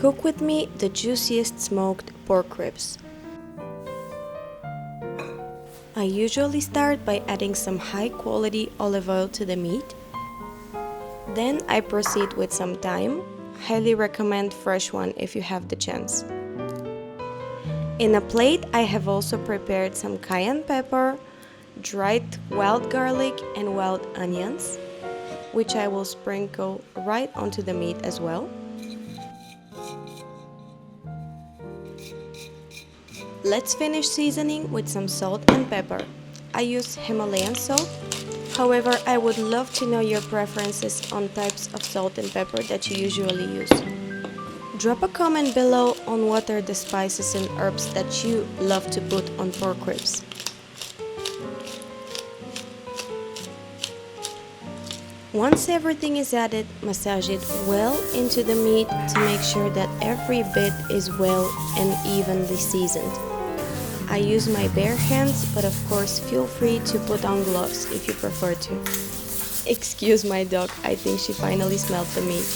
Cook with me the juiciest smoked pork ribs. I usually start by adding some high-quality olive oil to the meat. Then I proceed with some thyme. Highly recommend fresh one if you have the chance. In a plate, I have also prepared some cayenne pepper, dried wild garlic and wild onions, which I will sprinkle right onto the meat as well. Let's finish seasoning with some salt and pepper. I use Himalayan salt. However, I would love to know your preferences on types of salt and pepper that you usually use. Drop a comment below on what are the spices and herbs that you love to put on pork ribs. Once everything is added, massage it well into the meat to make sure that every bit is well and evenly seasoned. I use my bare hands, but of course feel free to put on gloves if you prefer to. Excuse my dog, I think she finally smelled the meat.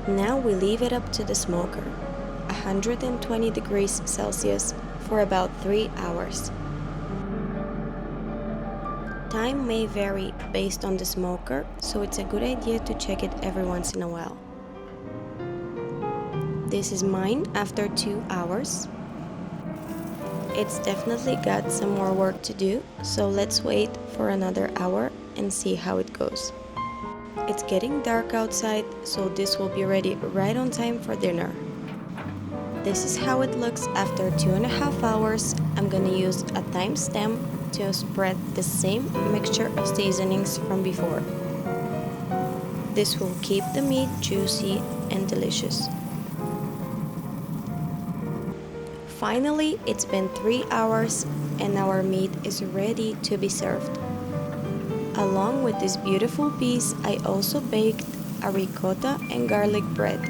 Now we leave it up to the smoker, 120 degrees Celsius, for about 3 hours. Time may vary based on the smoker, so it's a good idea to check it every once in a while. This is mine after 2 hours. It's definitely got some more work to do, so let's wait for another hour and see how it goes. It's getting dark outside, so this will be ready right on time for dinner. This is how it looks after 2.5 hours. I'm gonna use a thyme stem to spread the same mixture of seasonings from before. This will keep the meat juicy and delicious. Finally, it's been 3 hours and our meat is ready to be served. Along with this beautiful piece, I also baked a ricotta and garlic bread.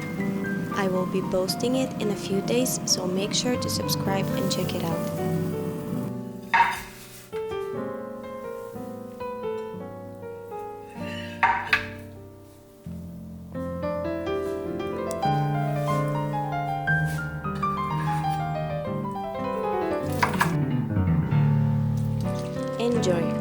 I will be posting it in a few days, so make sure to subscribe and check it out. Enjoy!